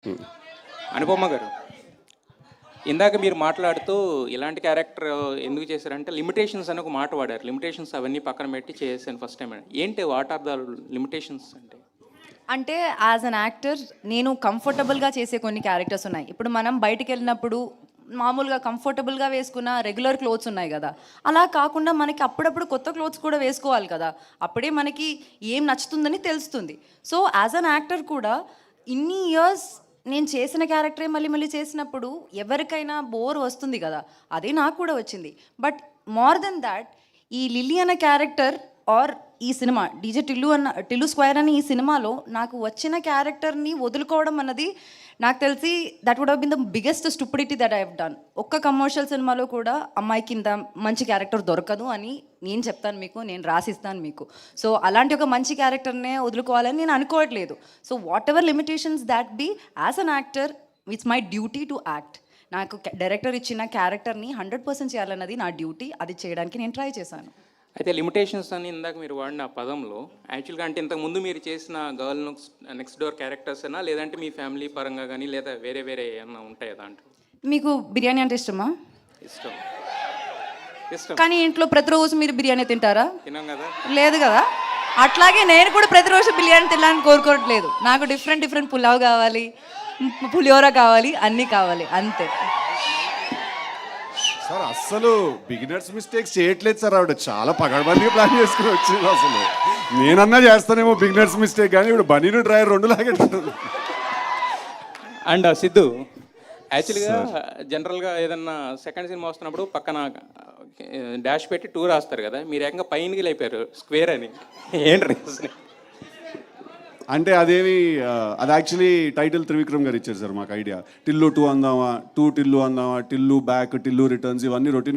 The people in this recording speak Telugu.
హ్మ్. అనుపమ గారు, ఇందాక మీరు మాట్లాడుతూ ఇలాంటి క్యారెక్టర్ ఎందుకు చేశారంటే లిమిటేషన్స్ అని ఒక మాట వాడారు. లిమిటేషన్స్ అవన్నీ పక్కన పెట్టి చేశాను ఫస్ట్ టైం అని. ఏంటి వాట్ ఆర్ ద లిమిటేషన్స్ అంటే? అంటే యాజ్ అన్ యాక్టర్ నేను కంఫర్టబుల్గా చేసే కొన్ని క్యారెక్టర్స్ ఉన్నాయి. ఇప్పుడు మనం బయటికి వెళ్ళినప్పుడు మామూలుగా కంఫర్టబుల్గా వేసుకున్న రెగ్యులర్ క్లోత్స్ ఉన్నాయి కదా, అలా కాకుండా మనకి అప్పుడప్పుడు కొత్త క్లోత్స్ కూడా వేసుకోవాలి కదా, అప్పుడే మనకి ఏం నచ్చుతుందని తెలుస్తుంది. సో యాజ్ అన్ యాక్టర్ కూడా ఇన్ని ఇయర్స్ నేను చేసిన క్యారెక్టరే మళ్ళీ మళ్ళీ చేసినప్పుడు ఎవరికైనా బోర్ వస్తుంది కదా, అదే నాకు కూడా వచ్చింది. బట్ మోర్ దెన్ దాట్, ఈ లిల్లీ అన్న క్యారెక్టర్ ఆర్ ఈ సినిమా టిల్లు స్క్వేర్ అని ఈ సినిమాలో నాకు వచ్చిన క్యారెక్టర్ని వదులుకోవడం అన్నది నాకు తెలిసి that would have been the biggest stupidity that I have done. ఒక్క కమర్షియల్ సినిమాలో కూడా అమ్మాయికి ఇంత మంచి క్యారెక్టర్ దొరకదు అని నేను చెప్తాను మీకు, నేను రాసిస్తాను మీకు. సో అలాంటి ఒక మంచి క్యారెక్టర్నే వదులుకోవాలని నేను అనుకోవట్లేదు. So whatever limitations that be, as an actor it's my duty to act. నాకు డైరెక్టర్ ఇచ్చిన క్యారెక్టర్ని 100% చేయాలన్నది నా డ్యూటీ. అది చేయడానికి నేను ట్రై చేశాను. అయితే లిమిటేషన్స్ అని ఇందాక మీరు వాడిన ఆ పదంలో యాక్చువల్గా అంటే ఇంతకుముందు మీరు చేసిన గర్ల్ నెక్స్ట్ డోర్ క్యారెక్టర్స్ అయినా, లేదంటే మీ ఫ్యామిలీ పరంగా కానీ, లేదా వేరే వేరే ఏమన్నా ఉంటాయా దాంట్లో? మీకు బిర్యానీ అంటే ఇష్టమా? ఇష్టం. ఇష్టం కానీ ఇంట్లో ప్రతిరోజు మీరు బిర్యానీ తింటారా? తినాం కదా. లేదు కదా. అట్లాగే నేను కూడా ప్రతిరోజు బిర్యానీ తినాలని కోరుకోవట్లేదు. నాకు డిఫరెంట్ పులావ్ కావాలి, పులిహోర కావాలి, అన్నీ కావాలి, అంతే. సార్ అస్సలు బిగినర్స్ మిస్టేక్స్ చేయట్లేదు సార్. ఆవిడ చాలా పగడబందిగా ప్లాన్ చేసుకుని వచ్చింది. అసలు నేనన్నా చేస్తానేమో బిగినర్స్ మిస్టేక్, కానీ ఇప్పుడు బనీను డ్రైవర్ రెండు లాగే. అండ్ సిద్ధు, యాక్చువల్గా జనరల్గా ఏదన్నా సెకండ్ సినిమా వస్తున్నప్పుడు పక్కన డాష్ పెట్టి టూర్ రాస్తారు కదా, మీరు ఏకంగా పైనకి లేపారు స్క్వేర్ అని. ఏంటి రీజన్? అంటే అదేమి అది యాక్చువల్లీ టైటిల్ త్రివిక్రమ్ గారు ఇచ్చారు సార్ మాకు ఐడియా. టిల్లు 2 అందామా, టిల్లు అందామా, టిల్లు బ్యాక్, టిల్లు రిటర్న్స్, ఇవన్నీ రొటీన్